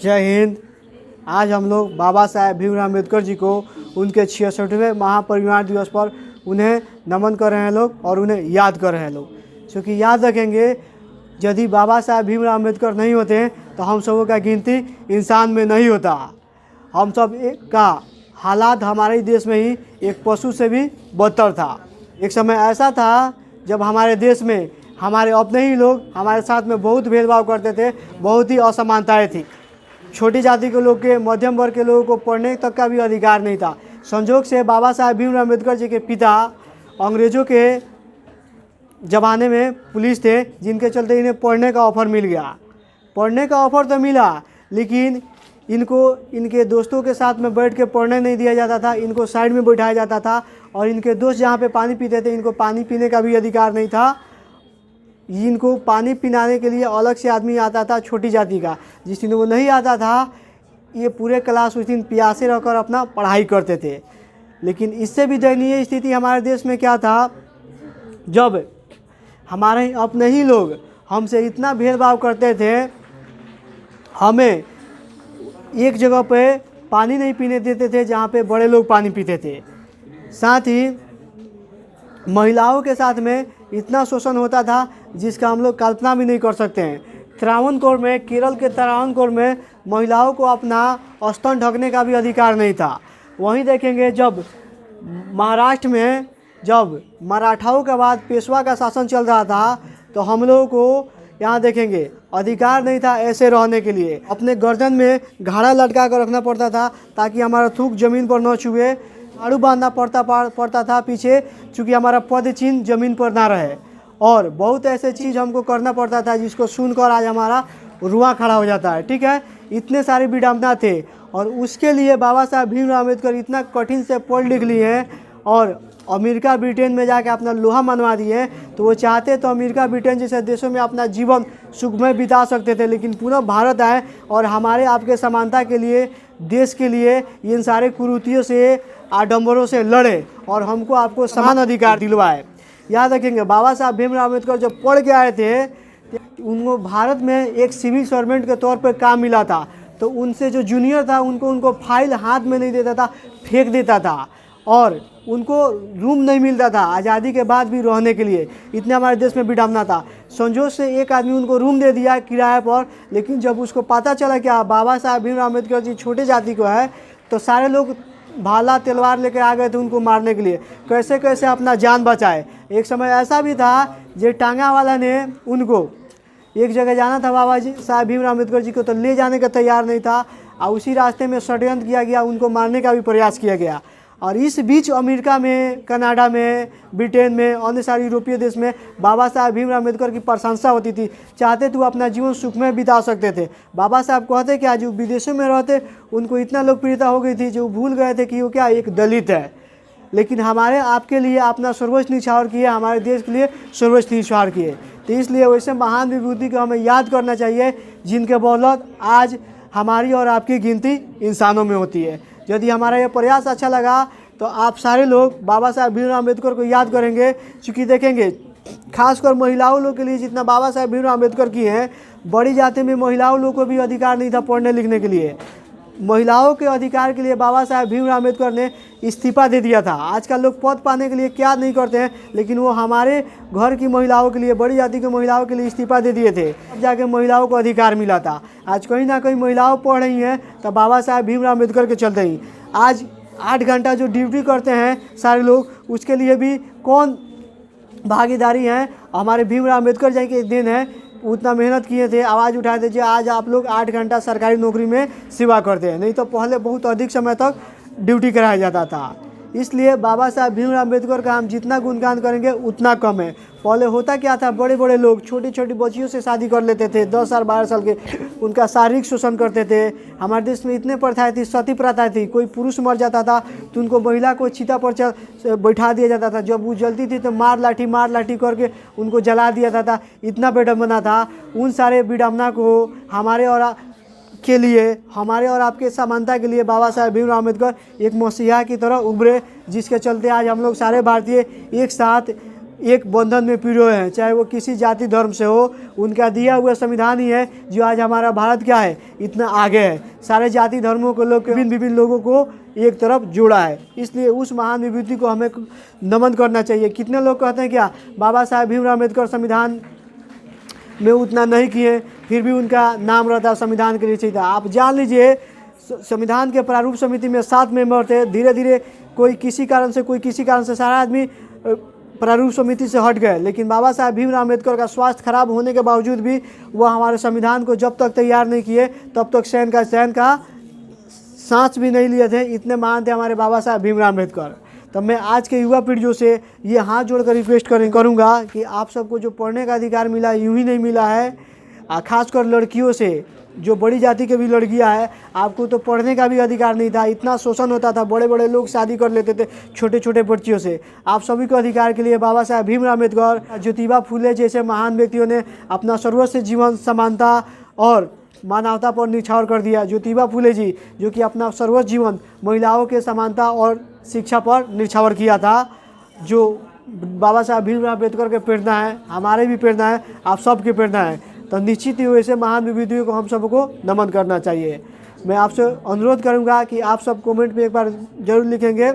जय हिंद। आज हम लोग बाबा साहेब भीमराव अम्बेडकर जी को उनके 66वें महापरिनिर्वाण दिवस पर उन्हें नमन कर रहे हैं लोग और उन्हें याद कर रहे हैं लोग। क्योंकि याद रखेंगे, यदि बाबा साहेब भीमराव अम्बेडकर नहीं होते तो हम सबों का गिनती इंसान में नहीं होता। हम सब का हालात हमारे देश में ही एक पशु से भी बदतर था। एक समय ऐसा था जब हमारे देश में हमारे अपने ही लोग हमारे साथ में बहुत भेदभाव करते थे, बहुत ही असमानताएं थी। छोटी जाति के लोग के, मध्यम वर्ग के लोगों को पढ़ने तक का भी अधिकार नहीं था। संजोग से बाबा साहेब भीमराव अम्बेडकर जी के पिता अंग्रेज़ों के ज़माने में पुलिस थे, जिनके चलते इन्हें पढ़ने का ऑफ़र मिल गया। पढ़ने का ऑफ़र तो मिला, लेकिन इनको इनके दोस्तों के साथ में बैठ के पढ़ने नहीं दिया जाता था। इनको साइड में बैठाया जाता था और इनके दोस्त जहाँ पे पानी पीते थे, इनको पानी पीने का भी अधिकार नहीं था। इनको पानी पिलाने के लिए अलग से आदमी आता था छोटी जाति का, जिस दिन वो नहीं आता था, ये पूरे क्लास उस दिन प्यासे रहकर अपना पढ़ाई करते थे। लेकिन इससे भी दयनीय स्थिति हमारे देश में क्या था, जब हमारे अपने ही लोग हमसे इतना भेदभाव करते थे। हमें एक जगह पे पानी नहीं पीने देते थे जहाँ पे बड़े लोग पानी पीते थे। साथ ही महिलाओं के साथ में इतना शोषण होता था जिसका हम लोग कल्पना भी नहीं कर सकते हैं। त्रावणकोर में, केरल के त्रावणकोर में महिलाओं को अपना स्तन ढकने का भी अधिकार नहीं था। वहीं देखेंगे, जब महाराष्ट्र में जब मराठाओं के बाद पेशवा का शासन चल रहा था, तो हम लोगों को यहाँ देखेंगे अधिकार नहीं था ऐसे रहने के लिए। अपने गर्दन में घाड़ा लटका कर रखना पड़ता था ताकि हमारा थूक ज़मीन पर न छुए। झाड़ू बांधना पड़ता था पीछे, चूँकि हमारा पद चिन्ह ज़मीन पर ना रहे। और बहुत ऐसे चीज़ हमको करना पड़ता था जिसको सुनकर आज हमारा रुआ खड़ा हो जाता है। ठीक है, इतने सारे विडम्बना थे और उसके लिए बाबा साहब भीमराव अम्बेडकर इतना कठिन से पढ़ लिख लिए हैं और अमेरिका ब्रिटेन में जाके अपना लोहा मनवा दिए। तो वो चाहते तो अमेरिका ब्रिटेन जैसे देशों में अपना जीवन सुखमय बिता सकते थे, लेकिन पुनः भारत आए और हमारे आपके समानता के लिए, देश के लिए इन सारे कुरीतियों से, आडंबरों से लड़े और हमको आपको समान अधिकार दिलवाए। याद रखेंगे, बाबा साहब भीमराव अम्बेडकर जब पढ़ के आए थे, उनको भारत में एक सिविल सर्वेंट के तौर पर काम मिला था। तो उनसे जो जूनियर था उनको फाइल हाथ में नहीं देता था, फेंक देता था। और उनको रूम नहीं मिलता था आज़ादी के बाद भी रहने के लिए। इतने हमारे देश में विडम्बना था। संजोग से एक आदमी उनको रूम दे दिया किराए पर, लेकिन जब उसको पता चला कि बाबा साहब भीमराव अम्बेडकर जी छोटे जाति को है, तो सारे लोग भाला तलवार लेकर आ गए थे उनको मारने के लिए। कैसे कैसे अपना जान बचाए। एक समय ऐसा भी था जो टांगा वाला ने उनको एक जगह जाना था बाबा जी साहब भीमराव अम्बेडकर जी को, तो ले जाने का तैयार नहीं था और उसी रास्ते में षड्यंत्र किया गया, उनको मारने का भी प्रयास किया गया। और इस बीच अमेरिका में, कनाडा में, ब्रिटेन में, अन्य सारे यूरोपीय देश में बाबा साहब भीमराव अम्बेडकर की प्रशंसा होती थी। चाहते तो अपना जीवन सुखमय बिता सकते थे। बाबा साहब कहते कि आज वो विदेशों में रहते, उनको इतना लोकप्रियता हो गई थी जो भूल गए थे कि वो क्या एक दलित है। लेकिन हमारे आपके लिए अपना सर्वोच्च न्यौछावर किए, हमारे देश के लिए सर्वोच्च न्यौछावर किए। तो इसलिए वैसे महान विभूति को हमें याद करना चाहिए, जिनके बदौलत आज हमारी और आपकी गिनती इंसानों में होती है। यदि हमारा ये प्रयास अच्छा लगा तो आप सारे लोग बाबा साहब भीमराव अम्बेडकर को याद करेंगे। क्योंकि देखेंगे, खासकर महिलाओं लोग के लिए जितना बाबा साहब भीमराव अम्बेडकर की हैं, बड़ी जाति में महिलाओं लोग को भी अधिकार नहीं था पढ़ने लिखने के लिए। महिलाओं के अधिकार के लिए बाबा साहब भीमराव अम्बेडकर ने इस्तीफा दे दिया था। आजकल लोग पद पाने के लिए क्या नहीं करते हैं, लेकिन वो हमारे घर की महिलाओं के लिए, बड़ी जाति की महिलाओं के लिए इस्तीफा दे दिए थे। अब जाके महिलाओं को अधिकार मिला था। आज कहीं ना कहीं महिलाओं पढ़ रही हैं तो बाबा साहब भीमराव अम्बेडकर के चलते ही। आज 8 घंटा जो ड्यूटी करते हैं सारे लोग, उसके लिए भी कौन भागीदारी है? हमारे भीमराव अम्बेडकर जी के दिन है, उतना मेहनत किए थे, आवाज़ उठाए थे, आज आप लोग 8 घंटा सरकारी नौकरी में सेवा करते हैं। नहीं तो पहले बहुत अधिक समय तक ड्यूटी कराया जाता था। इसलिए बाबा साहब भीमराव अम्बेडकर का हम जितना गुणगान करेंगे उतना कम है। पहले होता क्या था, बड़े बड़े लोग छोटी छोटी बच्चियों से शादी कर लेते थे, 10 साल 12 साल के, उनका शारीरिक शोषण करते थे। हमारे देश में इतने प्रथाएं थी, सती प्रथा थी। कोई पुरुष मर जाता था तो उनको महिला को चिता पर बैठा दिया जाता था। जब वो जलती थी तो मार लाठी करके उनको जला दिया जाता था। इतना विडम्बना था। उन सारे विडम्बना को हमारे और के लिए, हमारे और आपके समानता के लिए बाबा साहब भीमराव अम्बेडकर एक मसीहा की तरह उभरे, जिसके चलते आज हम लोग सारे भारतीय एक साथ एक बंधन में पिरोए हैं, चाहे वो किसी जाति धर्म से हो। उनका दिया हुआ संविधान ही है जो आज हमारा भारत क्या है, इतना आगे है। सारे जाति धर्मों के लोग, विभिन्न विभिन्न लोगों को एक तरफ जोड़ा है। इसलिए उस महान विभूति को हमें नमन करना चाहिए। कितने लोग कहते हैं क्या बाबा साहेब भीमराव अम्बेडकर संविधान में उतना नहीं किए, फिर भी उनका नाम रहता संविधान के नीचे था। आप जान लीजिए संविधान के प्रारूप समिति में 7 मेंबर थे। धीरे धीरे कोई किसी कारण से सारा आदमी प्रारूप समिति से हट गए, लेकिन बाबा साहेब भीमराव अम्बेडकर का स्वास्थ्य खराब होने के बावजूद भी वह हमारे संविधान को जब तक तैयार नहीं किए तब तक चैन का सांस भी नहीं लिए थे। इतने महान थे हमारे बाबा साहेब भीमराव अम्बेडकर। तब मैं आज के युवा पीढ़ियों से ये हाथ जोड़कर रिक्वेस्ट करूँगा कि आप सबको जो पढ़ने का अधिकार मिला यूँ ही नहीं मिला है, खासकर लड़कियों से, जो बड़ी जाति के भी लड़कियां हैं, आपको तो पढ़ने का भी अधिकार नहीं था। इतना शोषण होता था, बड़े बड़े लोग शादी कर लेते थे छोटे छोटे बच्चियों से। आप सभी को अधिकार के लिए बाबा साहेब भीमराव अम्बेडकर, ज्योतिबा फुले जैसे महान व्यक्तियों ने अपना सर्वस्व जीवन समानता और मानवता पर निछावर कर दिया। ज्योतिबा फुले जी जो कि अपना सर्वस्व जीवन महिलाओं के समानता और शिक्षा पर निछावर किया था, जो बाबा साहेब भीमराव अम्बेडकर के प्रेरणा है, हमारे भी प्रेरणा है, आप सबकी प्रेरणा है। तो निश्चित ही वैसे महान विभूतियों को हम सबको नमन करना चाहिए। मैं आपसे अनुरोध करूंगा कि आप सब कमेंट में एक बार जरूर लिखेंगे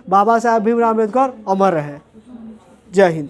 बाबा साहेब भीमराव अम्बेडकर अमर रहे। जय हिंद।